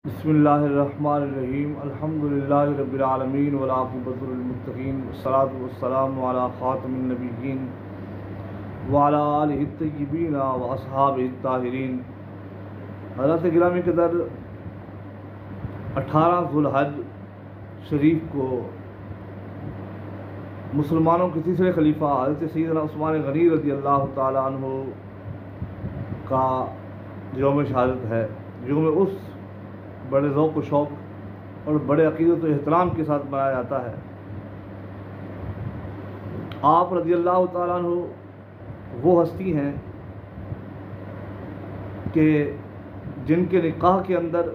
بسم اللہ الرحمن الرحیم الحمدللہ رب العالمین والعاقبۃ للمتقین والصلاۃ والسلام علی خاتم النبیین وعلی آلہ الطیبین واصحابہ الطاہرین۔ حضرت گرامی قدر 18 ذوالحج شریف کو مسلمانوں کے تیسرے خلیفہ حضرت سیدنا عثمان غنی رضی اللہ تعالیٰ عنہ کا یوم شہادت ہے، یوم اس بڑے ذوق و شوق اور بڑے عقیدت و احترام کے ساتھ منایا جاتا ہے۔ آپ رضی اللہ تعالیٰ عنہ وہ ہستی ہیں کہ جن کے نکاح کے اندر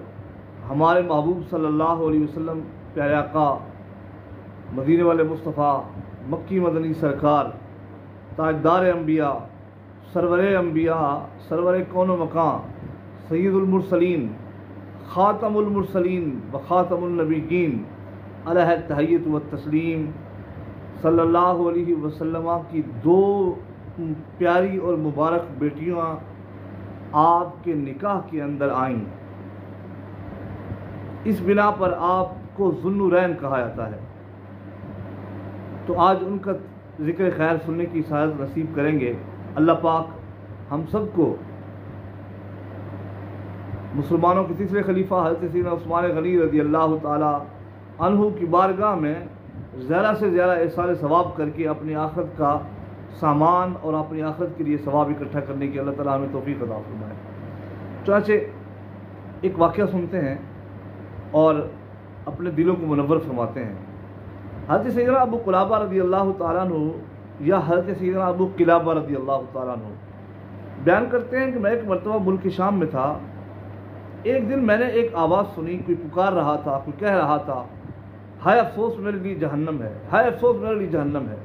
ہمارے محبوب صلی اللہ علیہ وسلم پیارے آقا مدینے والے مصطفیٰ مکی مدنی سرکار تاجدار انبیاء سرور کون و مکان سید المرسلین خاتم المرسلین و خاتم النبیین علیہ التحیۃ والتسلیم صلی اللہ علیہ وسلم کی دو پیاری اور مبارک بیٹیاں آپ کے نکاح کے اندر آئیں۔ اس بنا پر آپ کو ذو النورین کہا جاتا ہے۔ تو آج ان کا ذکر خیر سننے کی سعادت نصیب کریں گے۔ اللہ پاک ہم سب کو مسلمانوں کے تیسرے خلیفہ حضرت سیدنا عثمان غنی رضی اللہ تعالی عنہ کی بارگاہ میں زیادہ سے زیادہ احسان ثواب کر کے اپنی آخرت کا سامان اور اپنی آخرت کے لیے ثواب اکٹھا کرنے کی اللہ تعالیٰ ہمیں توفیق عطا فرمائے۔ چنانچہ ایک واقعہ سنتے ہیں اور اپنے دلوں کو منور فرماتے ہیں۔ حضرت سیدنا ابو قلابہ رضی اللہ تعالیٰ عنہ یا حضرت سیدنا ابو قلابہ رضی اللہ تعالیٰ عنہ بیان کرتے ہیں کہ میں ایک مرتبہ ملک شام میں تھا۔ ایک دن میں نے ایک آواز سنی، کوئی پکار رہا تھا، کوئی کہہ رہا تھا، ہائے افسوس میرے لیے جہنم ہے، ہائے افسوس میرے لیے جہنم ہے۔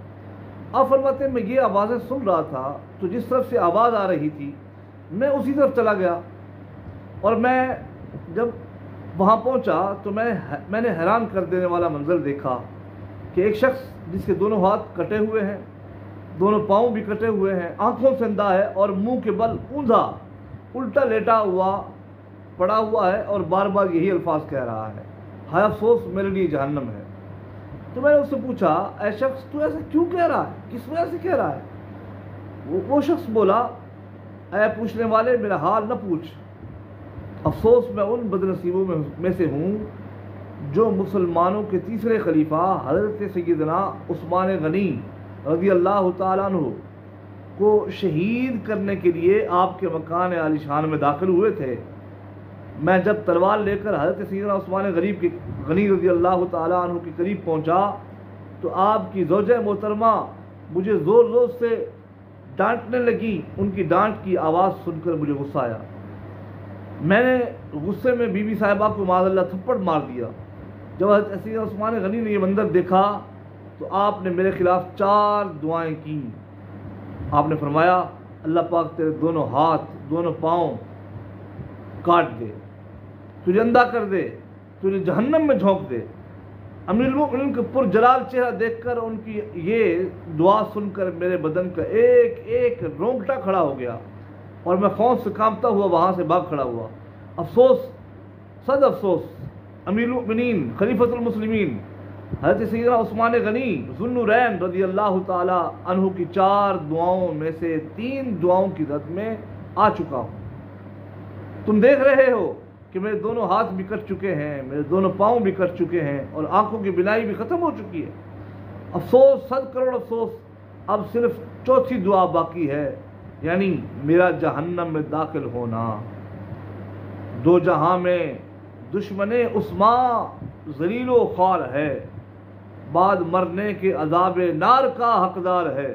آپ فرماتے ہیں میں یہ آوازیں سن رہا تھا تو جس طرف سے آواز آ رہی تھی میں اسی طرف چلا گیا، اور میں جب وہاں پہنچا تو میں نے حیران کر دینے والا منظر دیکھا کہ ایک شخص جس کے دونوں ہاتھ کٹے ہوئے ہیں، دونوں پاؤں بھی کٹے ہوئے ہیں، آنکھوں سے اندھا ہے اور منہ کے بل اوندا الٹا لیٹا ہوا پڑا ہوا ہے اور بار بار یہی الفاظ کہہ رہا ہے، ہائے افسوس میرے لیے جہنم ہے۔ تو میں نے اس سے پوچھا، اے شخص تو ایسا کیوں کہہ رہا ہے، کس وجہ سے کہہ رہا ہے؟ وہ شخص بولا، اے پوچھنے والے میرا حال نہ پوچھ، افسوس میں ان بد نصیبوں میں سے ہوں جو مسلمانوں کے تیسرے خلیفہ حضرت سیدنا عثمان غنی رضی اللہ تعالیٰ عنہ کو شہید کرنے کے لیے آپ کے مکان عالی شان میں داخل ہوئے تھے۔ میں جب تلوار لے کر حضرت سیدنا عثمان غنی رضی اللہ تعالیٰ عنہ کے قریب پہنچا تو آپ کی زوجہ محترمہ مجھے زور زور سے ڈانٹنے لگی۔ ان کی ڈانٹ کی آواز سن کر مجھے غصہ آیا۔ میں نے غصے میں بی بی صاحبہ کو معاذ اللہ تھپڑ مار دیا۔ جب حضرت سیدنا عثمان غنی نے یہ منظر دیکھا تو آپ نے میرے خلاف 4 دعائیں کی۔ آپ نے فرمایا، اللہ پاک تیرے دونوں ہاتھ دونوں پاؤں کاٹ دے، تجھے اندھا کر دے، تجھے جہنم میں جھونک دے۔ امیر المؤمنین کا پرجلال چہرہ دیکھ کر ان کی یہ دعا سن کر میرے بدن کا ایک ایک رونگٹا کھڑا ہو گیا اور میں خوف سے کانپتا ہوا وہاں سے بھاگ کھڑا ہوا۔ افسوس، صد افسوس، امیر المؤمنین خلیفۃ المسلمین حضرت سیدنا عثمان غنی ذو النورین رضی اللہ تعالی عنہ کی 4 دعاؤں میں سے 3 دعاؤں کی زد میں آ چکا ہوں۔ تم دیکھ رہے ہو کہ میرے دونوں ہاتھ بھی کٹ چکے ہیں، میرے دونوں پاؤں بھی کٹ چکے ہیں اور آنکھوں کی بینائی بھی ختم ہو چکی ہے۔ افسوس، 100 کروڑ افسوس، اب صرف 4تھی دعا باقی ہے، یعنی میرا جہنم میں داخل ہونا۔ 2 جہاں میں دشمن عثمان ذلیل و خوار ہے، بعد مرنے کے عذاب نار کا حقدار ہے۔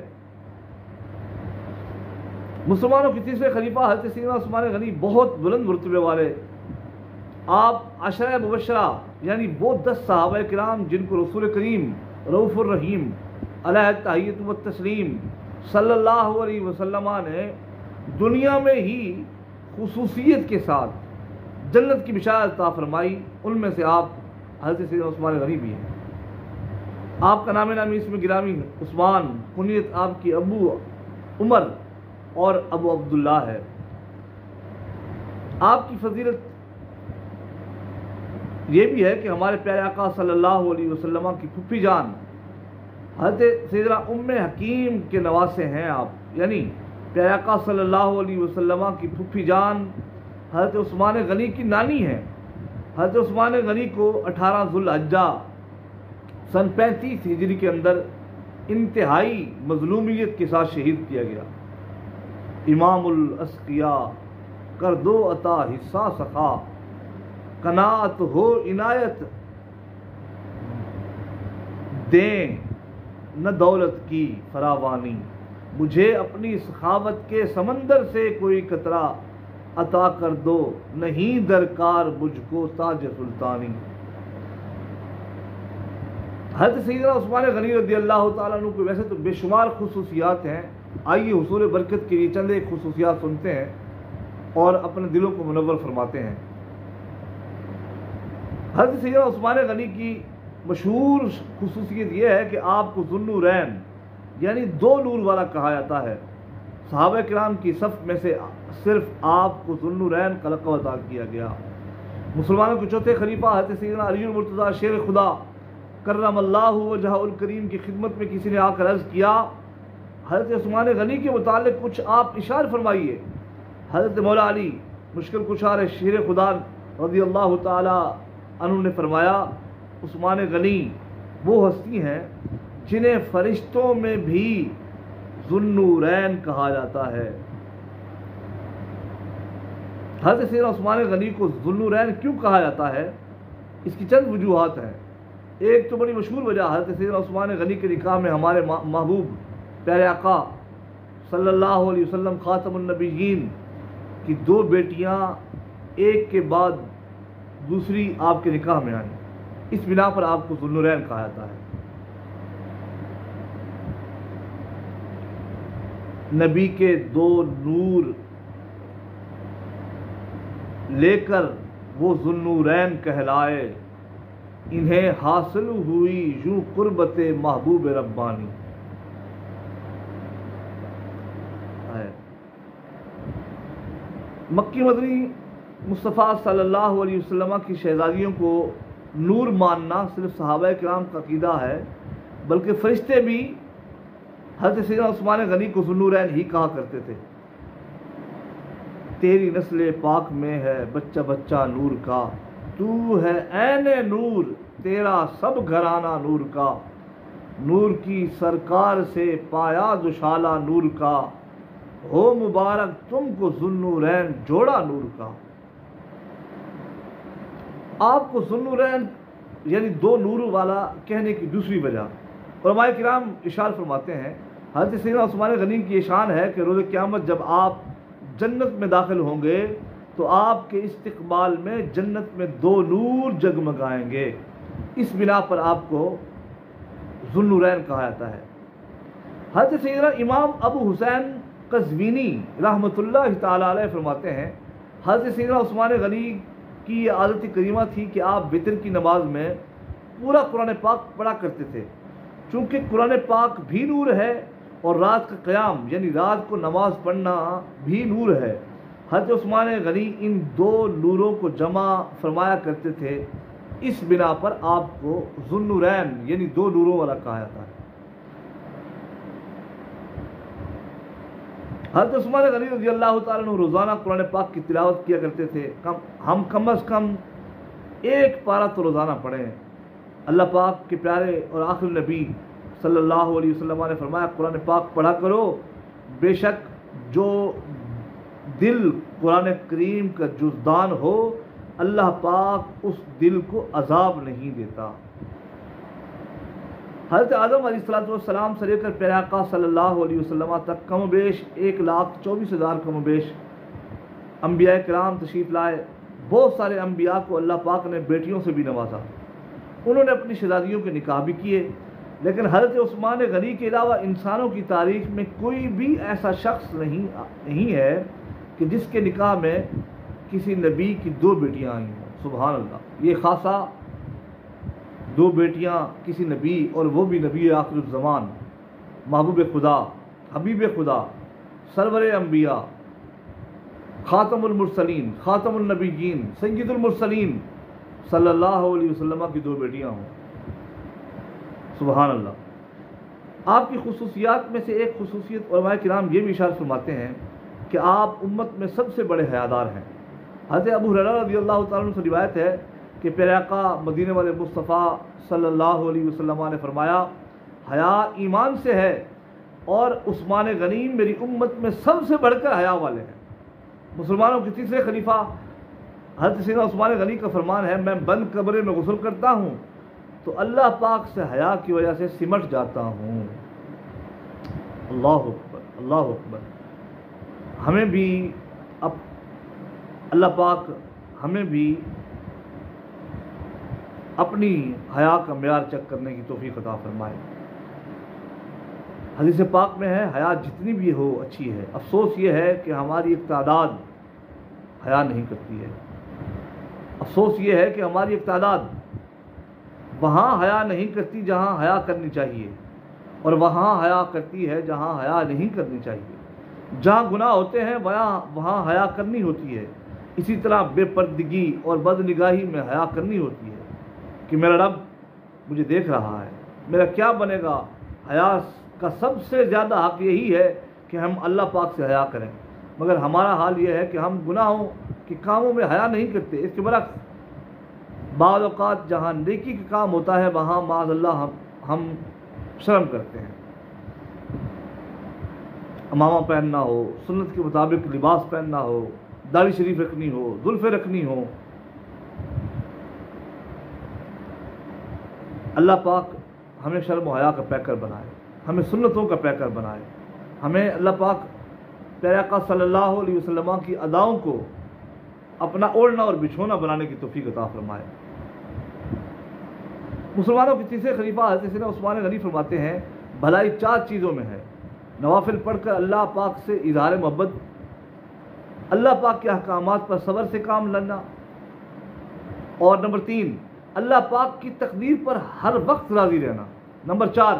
مسلمانوں کے تیسرے خلیفہ حضرت سیدنا عثمان غنی بہت بلند مرتبے والے، آپ عشرہ مبشرہ یعنی وہ 10 صحابہ کرام جن کو رسول کریم رؤوف الرحیم علیہ التحیۃ والتسلیم صلی اللہ علیہ وسلم نے دنیا میں ہی خصوصیت کے ساتھ جنت کی بشارت عطا فرمائی، ان میں سے آپ حضرت سیدنا عثمان غنی بھی ہیں۔ آپ کا نام نامی اس میں گرامی عثمان، کنیت آپ کی ابو عمر اور ابو عبداللہ ہے۔ آپ کی فضیلت یہ بھی ہے کہ ہمارے پیارے آقا صلی اللہ علیہ وسلم کی پھپھی جان حضرت سیدنا ام حکیم کے نواسے ہیں آپ، یعنی پیارے آقا صلی اللہ علیہ وسلم کی پھپھی جان حضرت عثمان غنی کی نانی ہے۔ حضرت عثمان غنی کو 18 ذو الحجہ سن 35 ہجری کے اندر انتہائی مظلومیت کے ساتھ شہید کیا گیا۔ امام الاسقیاء کر دو عطا حصہ سخا، قناعت ہو عنایت دیں نہ دولت کی فراوانی، مجھے اپنی سخاوت کے سمندر سے کوئی قطرہ عطا کر دو، نہیں درکار مجھ کو تاج سلطانی۔ حضرت سیدنا عثمان غنی رضی اللہ تعالیٰ عنہ کو ویسے تو بے شمار خصوصیات ہیں، آئیے حصول برکت کے لیے چند ایک خصوصیات سنتے ہیں اور اپنے دلوں کو منور فرماتے ہیں۔ حضرت سیدنا عثمان غنی کی مشہور خصوصیت یہ ہے کہ آپ کو ذو النورین یعنی 2 نور والا کہا جاتا ہے۔ صحابہ کرام کی صف میں سے صرف آپ کو ذو النورین کا لقب عطا کیا گیا۔ مسلمانوں کے چوتھے خلیفہ حضرت سیدنا علی المرتضیٰ شیر خدا کرم اللہ وجہہ الکریم کی خدمت میں کسی نے آ کر عرض کیا، حضرت عثمان غنی کے متعلق کچھ آپ اشار فرمائیے۔ حضرت مولا علی مشکل کشار شیر خدا رضی اللہ تعالی عنہ نے فرمایا، عثمان غنی وہ ہستی ہیں جنہیں فرشتوں میں بھی ذو النورین کہا جاتا ہے۔ حضرت سیدنا عثمان غنی کو ذو النورین کیوں کہا جاتا ہے؟ اس کی چند وجوہات ہیں۔ ایک تو بڑی مشہور وجہ، حضرت سیدنا عثمان غنی کے نکاح میں ہمارے محبوب پیارے آقا صلی اللہ علیہ وسلم خاتم النبیین کی 2 بیٹیاں ایک کے بعد دوسری آپ کے نکاح میں آئیں، اس بنا پر آپ کو ذو النورین کہا جاتا ہے۔ نبی کے 2 نور لے کر وہ ذو النورین کہلائے، انہیں حاصل ہوئی یوں قربت محبوب ربانی۔ مکی مدنی مصطفیٰ صلی اللہ علیہ وسلم کی شہزادیوں کو نور ماننا صرف صحابہ کرام کا عقیدہ ہے، بلکہ فرشتے بھی حضرت سیدنا عثمان غنی کو ذو النورین ہی کہا کرتے تھے۔ تیری نسل پاک میں ہے بچہ بچہ نور کا، تو ہے عین نور تیرا سب گھرانہ نور کا، نور کی سرکار سے پایا دشالہ نور کا، ہو مبارک تم کو ذو النورین جوڑا نور کا۔ آپ کو ذو النورین یعنی 2 نور والا کہنے کی دوسری وجہ علماء کرام اشارہ فرماتے ہیں، حضرت سیدنا عثمان غنی کی یہ شان ہے کہ روز قیامت جب آپ جنت میں داخل ہوں گے تو آپ کے استقبال میں جنت میں 2 نور جگمگائیں گے، اس بنا پر آپ کو ذو النورین کہا جاتا ہے۔ حضرت سیدنا امام ابو حسین قزوینی رحمۃ اللہ تعالی علیہ فرماتے ہیں، حضرت سیدنا عثمان غنی کی یہ عادت کریمہ تھی کہ آپ وتر کی نماز میں پورا قرآن پاک پڑھا کرتے تھے، چونکہ قرآن پاک بھی نور ہے اور رات کا قیام یعنی رات کو نماز پڑھنا بھی نور ہے۔ حضرت عثمان غنی ان 2 نوروں کو جمع فرمایا کرتے تھے، اس بنا پر آپ کو ذو النورین یعنی 2 نوروں والا کہا جاتا ہے۔ حضرت عثمان غنی رضی اللہ تعالیٰ عنہ روزانہ قرآن پاک کی تلاوت کیا کرتے تھے، ہم کم از کم 1 پارہ تو روزانہ پڑھیں۔ اللہ پاک کے پیارے اور آخر نبی صلی اللہ علیہ وسلم نے فرمایا، قرآن پاک پڑھا کرو، بے شک جو دل قرآن کریم کا جزدان ہو اللہ پاک اس دل کو عذاب نہیں دیتا۔ حضرت آدم علیہ السلام سے لے کر پیارے آقا صلی اللہ علیہ وسلم تک کم و بیش 1,24,000 کم و بیش انبیاء کرام تشریف لائے۔ بہت سارے انبیاء کو اللہ پاک نے بیٹیوں سے بھی نوازا، انہوں نے اپنی شہزادیوں کے نکاح بھی کیے، لیکن حضرت عثمان غنی کے علاوہ انسانوں کی تاریخ میں کوئی بھی ایسا شخص نہیں ہے کہ جس کے نکاح میں کسی نبی کی 2 بیٹیاں آئی ہوں۔ سبحان اللہ، یہ خاصہ 2 بیٹیاں کسی نبی، اور وہ بھی نبی آخر الزمان، محبوب خدا، حبیب خدا، سرور انبیاء، خاتم المرسلین، خاتم النبیین، سید المرسلین صلی اللہ علیہ وسلم کی 2 بیٹیاں ہوں۔ سبحان اللہ۔ آپ کی خصوصیات میں سے ایک خصوصیت علماء کرام یہ بھی اشارہ فرماتے ہیں کہ آپ امت میں سب سے بڑے حیادار ہیں۔ حضرت ابو ہریرہ رضی اللہ تعالیٰ عنہ سے روایت ہے کہ پیارے آقا مدینے والے مصطفیٰ صلی اللہ علیہ وسلم نے فرمایا، حیا ایمان سے ہے، اور عثمان غنی میری امت میں سب سے بڑھ کر حیا والے ہیں۔ مسلمانوں کے تیسرے خلیفہ حضرت سیدنا عثمان غنی کا فرمان ہے، میں بند کمرے میں غسل کرتا ہوں تو اللہ پاک سے حیا کی وجہ سے سمٹ جاتا ہوں۔ اللہ اکبر، اللہ اکبر۔ ہمیں بھی اب اللہ پاک ہمیں بھی اپنی حیا کا معیار چیک کرنے کی توفیق عطا فرمائے۔ حدیث پاک میں ہے، حیا جتنی بھی ہو اچھی ہے، افسوس یہ ہے کہ ہماری ایک تعداد حیا نہیں کرتی ہے۔ افسوس یہ ہے کہ ہماری ایک تعداد وہاں حیا نہیں کرتی جہاں حیا کرنی چاہیے، اور وہاں حیا کرتی ہے جہاں حیا نہیں کرنی چاہیے۔ جہاں گناہ ہوتے ہیں وہاں حیا کرنی ہوتی ہے۔ اسی طرح بے پردگی اور بد نگاہی میں حیا کرنی ہوتی ہے کہ میرا رب مجھے دیکھ رہا ہے، میرا کیا بنے گا۔ حیا کا سب سے زیادہ حق یہی ہے کہ ہم اللہ پاک سے حیا کریں، مگر ہمارا حال یہ ہے کہ ہم گناہوں کے کاموں میں حیا نہیں کرتے۔ اس کے برعکس بعض اوقات جہاں نیکی کا کام ہوتا ہے وہاں معاذ اللہ ہم شرم کرتے ہیں۔ امامہ پہننا ہو، سنت کے مطابق لباس پہننا ہو، داڑھی شریف رکھنی ہو، زلفیں رکھنی ہو، اللہ پاک ہمیں شرم و حیا کا پیکر بنائے، ہمیں سنتوں کا پیکر بنائے، ہمیں اللہ پاک پیارے آقا صلی اللہ علیہ وسلم کی اداؤں کو اپنا اوڑھنا اور بچھونا بنانے کی توفیق عطا فرمائے۔ مسلمانوں کے تیسرے خلیفہ حضرت سیدنا عثمان غنی فرماتے ہیں، بھلائی 4 چیزوں میں ہے: نوافل پڑھ کر اللہ پاک سے اظہار محبت، اللہ پاک کے احکامات پر صبر سے کام لینا، اور نمبر 3 اللہ پاک کی تقدیر پر ہر وقت راضی رہنا، نمبر 4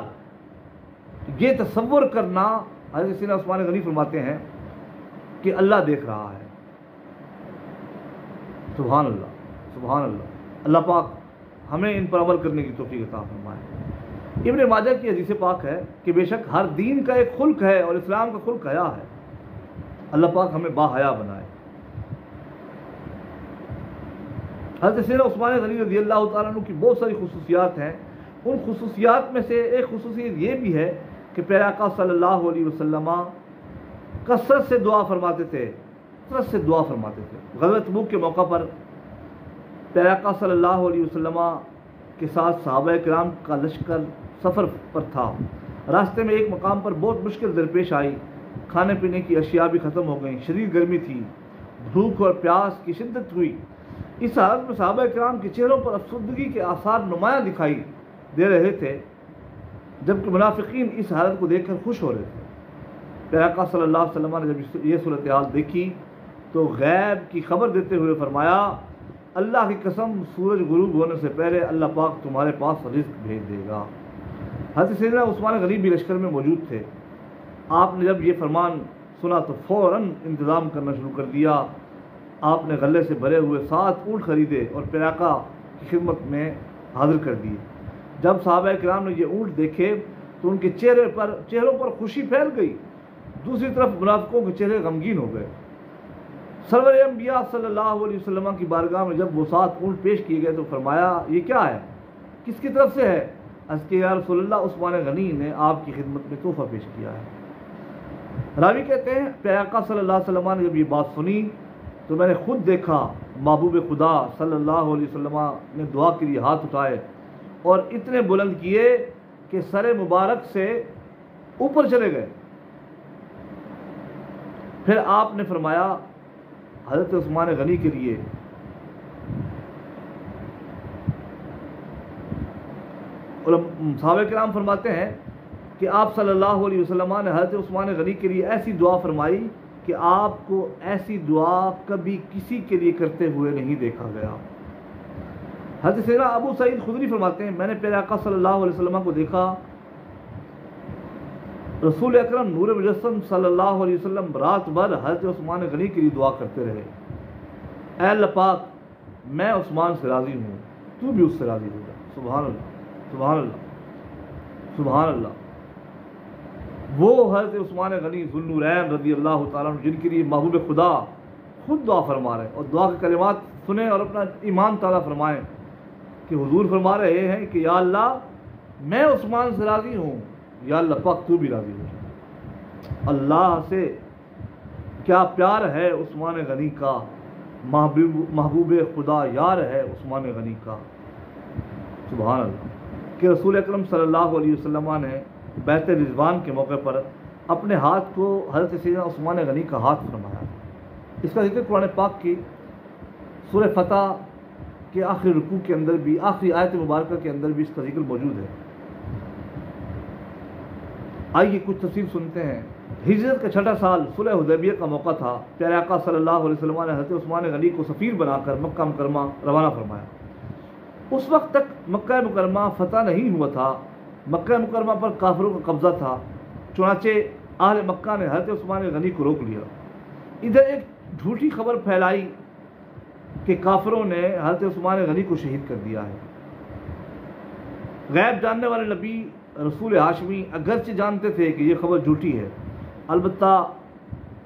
یہ تصور کرنا، حضرت سیدنا عثمان غنی فرماتے ہیں کہ اللہ دیکھ رہا ہے۔ سبحان اللہ، سبحان اللہ۔ اللہ پاک ہمیں ان پر عمل کرنے کی توفیق عطا فرمائے۔ ابن ماجہ کی حدیث پاک ہے کہ بے شک ہر دین کا ایک خلق ہے اور اسلام کا خلق حیا ہے۔ اللہ پاک ہمیں با حیا بنائے۔ حضرت سیدنا عثمان غنی رضی اللہ تعالیٰ عنہ کی بہت ساری خصوصیات ہیں۔ ان خصوصیات میں سے ایک خصوصیت یہ بھی ہے کہ پیارے آقا صلی اللہ علیہ وسلم کثرت سے دعا فرماتے تھے، کثرت سے دعا فرماتے تھے۔ غزوہ تبوک کے موقع پر پیارے آقا صلی اللہ علیہ وسلم کے ساتھ صحابہ کرام کا لشکر سفر پر تھا۔ راستے میں ایک مقام پر بہت مشکل درپیش آئی، کھانے پینے کی اشیاء بھی ختم ہو گئیں، شدید گرمی تھی، بھوک اور پیاس کی شدت ہوئی۔ اس حالت میں صحابہ کرام کے چہروں پر افسردگی کے آثار نمایاں دکھائی دے رہے تھے، جبکہ منافقین اس حالت کو دیکھ کر خوش ہو رہے تھے۔ پیارے آقا صلی اللہ علیہ وسلم نے جب یہ صورتحال دیکھی تو غیب کی خبر دیتے ہوئے فرمایا، اللہ کی قسم سورج غروب ہونے سے پہلے اللہ پاک تمہارے پاس رزق بھیج دے گا۔ حضرت سیدنا عثمان غنی بھی لشکر میں موجود تھے۔ آپ نے جب یہ فرمان سنا تو فوراً انتظام کرنا شروع کر دیا۔ آپ نے غلے سے بھرے ہوئے 7 اونٹ خریدے اور پیارے آقا کی خدمت میں حاضر کر دیے۔ جب صحابہ کرام نے یہ اونٹ دیکھے تو ان کے چہروں پر خوشی پھیل گئی، دوسری طرف منافقوں کے چہرے غمگین ہو گئے۔ سرور انبیاء صلی اللہ علیہ وسلم کی بارگاہ میں جب وہ 7 اونٹ پیش کیے گئے تو فرمایا، یہ کیا ہے، کس کی طرف سے ہے؟ عرض کہ یا رسول اللہ، عثمان غنی نے آپ کی خدمت میں تحفہ پیش کیا ہے۔ راوی کہتے ہیں پیارے آقا صلی اللہ علیہ وسلم نے جب یہ بات سنی تو میں نے خود دیکھا محبوب خدا صلی اللہ علیہ وسلم نے دعا کے لیے ہاتھ اٹھائے اور اتنے بلند کیے کہ سر مبارک سے اوپر چلے گئے۔ پھر آپ نے فرمایا حضرت عثمان غنی کے لیے صحابہ کرام فرماتے ہیں کہ آپ صلی اللہ علیہ وسلم نے حضرت عثمان غنی کے لیے ایسی دعا فرمائی کہ آپ کو ایسی دعا کبھی کسی کے لیے کرتے ہوئے نہیں دیکھا گیا۔ حضرت سیدنا ابو سعید خدری فرماتے ہیں، میں نے پیارے آقا صلی اللہ علیہ وسلم کو دیکھا، رسول اکرم نور مجسم صلی اللہ علیہ وسلم رات بھر حضرت عثمان غنی کے لیے دعا کرتے رہے، اے اللہ پاک میں عثمان سے راضی ہوں، تو بھی اس سے راضی ہو جا۔ سبحان اللہ، سبحان اللہ، سبحان اللہ۔ وہ حضرت عثمان غنی ذوالنورین رضی اللہ تعالیٰ عنہ، جن کے لیے محبوب خدا خود دعا فرما رہے ہیں، اور دعا کے کلمات سنیں اور اپنا ایمان تعالیٰ فرمائیں کہ حضور فرما رہے ہیں کہ یا اللہ میں عثمان سے راضی ہوں، یا اللہ پاک تو بھی راضی ہو جا۔ اللہ سے کیا پیار ہے عثمان غنی کا، محبوب خدا یار ہے عثمان غنی کا۔ سبحان اللہ کہ رسول اکرم صلی اللہ علیہ وسلم نے بیعت رضوان کے موقع پر اپنے ہاتھ کو حضرت سیدنا عثمان غنی کا ہاتھ فرمایا۔ اس کا ذکر قرآن پاک کی سورہ فتح کے آخری رکوع کے اندر بھی، آخری آیت مبارکہ کے اندر بھی اس کا ذکر موجود ہے۔ آئیے کچھ تفصیل سنتے ہیں۔ ہجرت کا 6واں سال صلح حدیبیہ کا موقع تھا۔ پیارے آقا صلی اللہ علیہ وسلم نے حضرت عثمان غنی کو سفیر بنا کر مکہ مکرمہ روانہ فرمایا۔ اس وقت تک مکہ مکرمہ فتح نہیں ہوا تھا، مکہ مکرمہ پر کافروں کا قبضہ تھا، چنانچہ اہل مکہ نے حضرت عثمان غنی کو روک لیا۔ ادھر ایک جھوٹی خبر پھیلائی کہ کافروں نے حضرت عثمان غنی کو شہید کر دیا ہے۔ غیب جاننے والے نبی رسول ہاشمی اگرچہ جانتے تھے کہ یہ خبر جھوٹی ہے، البتہ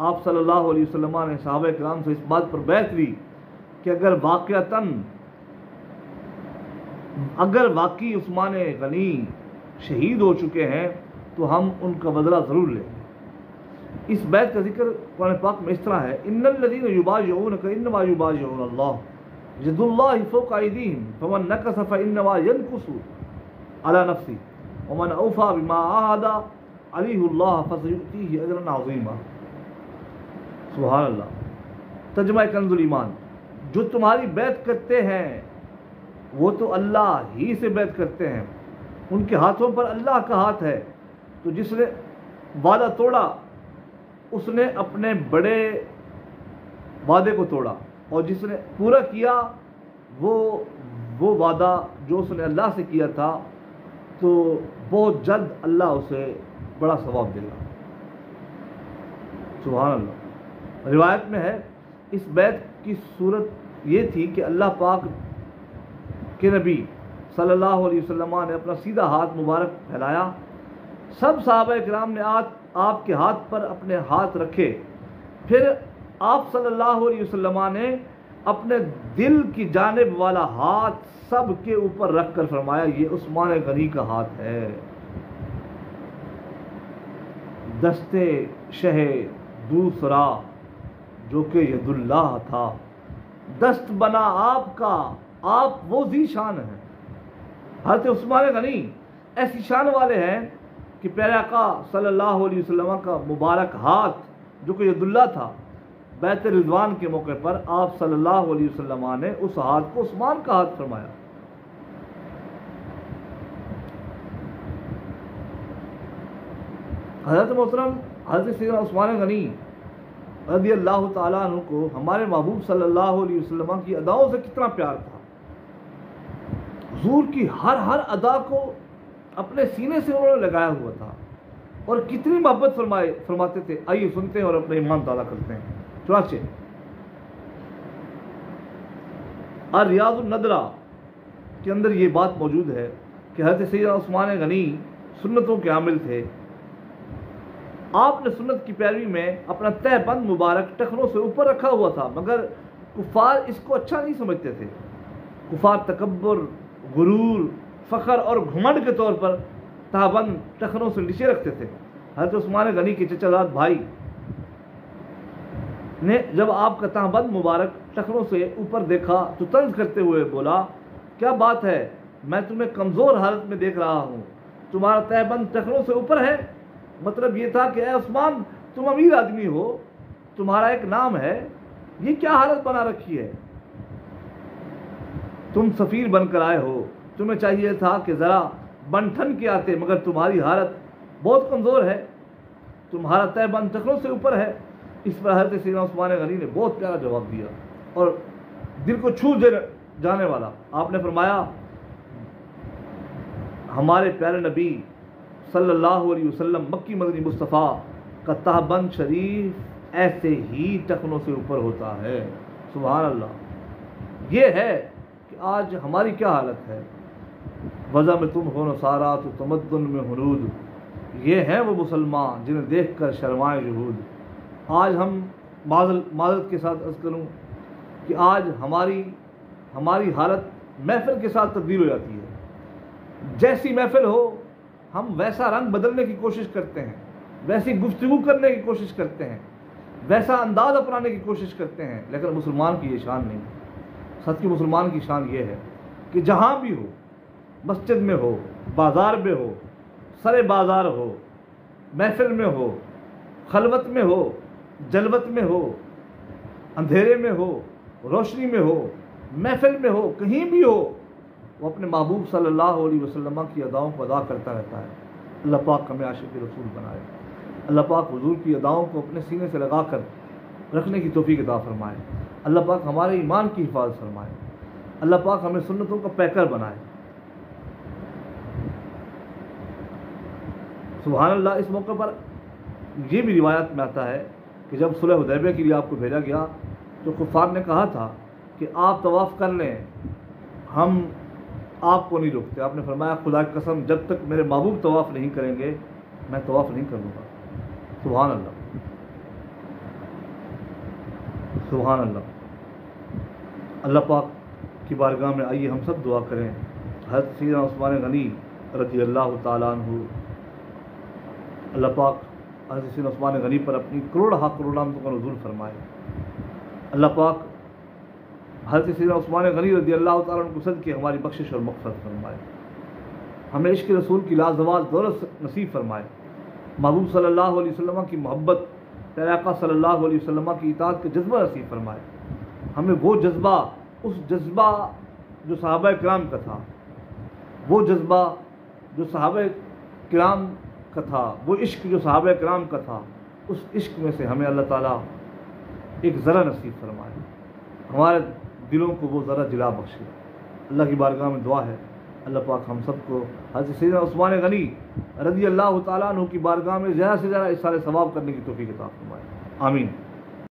آپ صلی اللہ علیہ وسلم نے صحابہ کرام سے اس بات پر بیعت لی کہ اگر واقعی عثمان غنی شہید ہو چکے ہیں تو ہم ان کا بدلہ ضرور لیں۔ اس بیعت کا ذکر قرآن پاک میں اس طرح ہے، ان الذین یبایعونک انما یبایعون اللہ ید اللہ فوق ایدیہم فمن نکث فانما ینکث علی نفسہ ومن اوفی بما عاہد علیہ اللہ فسیؤتیہ اجرا عظیما۔ سبحان اللہ۔ ترجمہ کنز الایمان، جو تمہاری بیعت کرتے ہیں وہ تو اللہ ہی سے بیعت کرتے ہیں، ان کے ہاتھوں پر اللہ کا ہاتھ ہے، تو جس نے وعدہ توڑا اس نے اپنے بڑے وعدے کو توڑا، اور جس نے پورا کیا وہ وعدہ جو اس نے اللہ سے کیا تھا تو بہت جلد اللہ اسے بڑا ثواب دے گا۔ سبحان اللہ۔ روایت میں ہے اس بیعت کی صورت یہ تھی کہ اللہ پاک کے نبی صلی اللہ علیہ وسلم نے اپنا سیدھا ہاتھ مبارک پھیلایا، سب صحابہ کرام نے آپ کے ہاتھ پر اپنے ہاتھ رکھے، پھر آپ صلی اللہ علیہ وسلم نے اپنے دل کی جانب والا ہاتھ سب کے اوپر رکھ کر فرمایا یہ عثمان غنی کا ہاتھ ہے۔ دستے شہ دوسرا جو کہ ید اللہ تھا، دست بنا آپ کا، آپ وہ ذی شان ہیں۔ حضرت عثمان غنی ایسی شان والے ہیں کہ پیارے آقا صلی اللہ علیہ وسلم کا مبارک ہاتھ جو کہ ید اللہ تھا، بیعت رضوان کے موقع پر آپ صلی اللہ علیہ وسلم نے اس ہاتھ کو عثمان کا ہاتھ فرمایا۔ حضرت محترم حضرت سیدنا عثمان غنی رضی اللہ تعالیٰ عنہ کو ہمارے محبوب صلی اللہ علیہ وسلم کی اداؤں سے کتنا پیار تھا۔ حضور کی ہر ادا کو اپنے سینے سے انہوں نے لگایا ہوا تھا، اور کتنی محبت فرماتے تھے۔ آئیے سنتے ہیں اور اپنے ایمان تازہ کرتے ہیں۔ چنانچہ ریاض الندرہ کے اندر یہ بات موجود ہے کہ حضرت سیدنا عثمان غنی سنتوں کے عامل تھے۔ آپ نے سنت کی پیروی میں اپنا تہ بند مبارک ٹخنوں سے اوپر رکھا ہوا تھا، مگر کفار اس کو اچھا نہیں سمجھتے تھے۔ کفار تکبر، غرور، فخر اور گھمنڈ کے طور پر تہ بند ٹخنوں سے نیچے رکھتے تھے۔ حضرت عثمان غنی کے چچا زاد بھائی نے جب آپ کا تہ بند مبارک ٹخنوں سے اوپر دیکھا تو طنز کرتے ہوئے بولا، کیا بات ہے، میں تمہیں کمزور حالت میں دیکھ رہا ہوں، تمہارا تہ بند ٹخنوں سے اوپر ہے؟ مطلب یہ تھا کہ اے عثمان، تم امیر آدمی ہو، تمہارا ایک نام ہے، یہ کیا حالت بنا رکھی ہے؟ تم سفیر بن کر آئے ہو، تمہیں چاہیے تھا کہ ذرا بن ٹھن کے آتے، مگر تمہاری حالت بہت کمزور ہے، تمہارا تہ بند ٹخنوں سے اوپر ہے۔ اس پر حضرت سیدنا عثمان غنی نے بہت پیارا جواب دیا اور دل کو چھو جانے والا۔ آپ نے فرمایا، ہمارے پیارے نبی صلی اللہ علیہ وسلم مکی مدنی مصطفیٰ کا تہ بند شریف ایسے ہی ٹخنوں سے اوپر ہوتا ہے۔ سبحان اللہ۔ یہ ہے کہ آج ہماری کیا حالت ہے. وضع میں تم ہو نصارا تو تمدن میں ہنود، یہ ہیں وہ مسلمان جنہیں دیکھ کر شرمائے جہود. آج ہم معذرت کے ساتھ عرض کروں کہ آج ہماری حالت محفل کے ساتھ تبدیل ہو جاتی ہے. جیسی محفل ہو ہم ویسا رنگ بدلنے کی کوشش کرتے ہیں، ویسی گفتگو کرنے کی کوشش کرتے ہیں، ویسا انداز اپنانے کی کوشش کرتے ہیں، لیکن مسلمان کی یہ شان نہیں. سچ کی مسلمان کی شان یہ ہے کہ جہاں بھی ہو، مسجد میں ہو، بازار میں ہو، سر بازار ہو، محفل میں ہو، خلوت میں ہو، جلوت میں ہو، اندھیرے میں ہو، روشنی میں ہو، محفل میں ہو، کہیں بھی ہو، وہ اپنے محبوب صلی اللہ علیہ وسلم کی اداؤں کو ادا کرتا رہتا ہے. اللہ پاک ہمیں عاشق رسول بنائے. اللہ پاک حضور کی اداؤں کو اپنے سینے سے لگا کر رکھنے کی توفیق عطا فرمائے. اللہ پاک ہمارے ایمان کی حفاظت فرمائے. اللہ پاک ہمیں سنتوں کا پیکر بنائے. سبحان اللہ. اس موقع پر یہ بھی روایت میں آتا ہے کہ جب صلح حدیبیہ کے لیے آپ کو بھیجا گیا تو کفار نے کہا تھا کہ آپ طواف کر لیں، ہم آپ کو نہیں روکتے. آپ نے فرمایا خدا کی قسم جب تک میرے محبوب طواف نہیں کریں گے میں طواف نہیں کروں گا. سبحان اللہ، سبحان اللہ. اللہ پاک کی بارگاہ میں آئیے ہم سب دعا کریں. حضرت سیدنا عثمان غنی رضی اللہ تعالیٰ عنہ، اللہ پاک حضرت سیدنا عثمان غنی پر اپنی کروڑ رحمتوں کا نزول فرمائے. اللہ پاک حضرت سیدنا عثمان غنی رضی اللہ تعالیٰ عنہ کو صدقے ہماری بخشش اور مغفرت فرمائے. ہمیں عشق رسول کی لازوال دولت نصیب فرمائے. محبوب صلی اللہ علیہ وسلم کی محبت، پیارے آقا صلی اللہ علیہ وسلم کی اطاعت کا جذبہ نصیب فرمائے. ہمیں وہ جذبہ، اس جذبہ جو صحابہ کرام کا تھا، وہ جذبہ جو صحابہ کرام کا تھا، وہ عشق جو صحابہ کرام کا تھا، اس عشق میں سے ہمیں اللہ تعالیٰ ایک ذرہ نصیب فرمائے. ہمارے دلوں کو وہ ذرہ جلا بخشے. اللہ کی بارگاہ میں دعا ہے اللہ پاک ہم سب کو حضرت سیدنا عثمان غنی رضی اللہ تعالیٰ عنہ کی بارگاہ میں زیادہ سے زیادہ اِصال ثواب کرنے کی توفیق عطا فرمائے. آمین.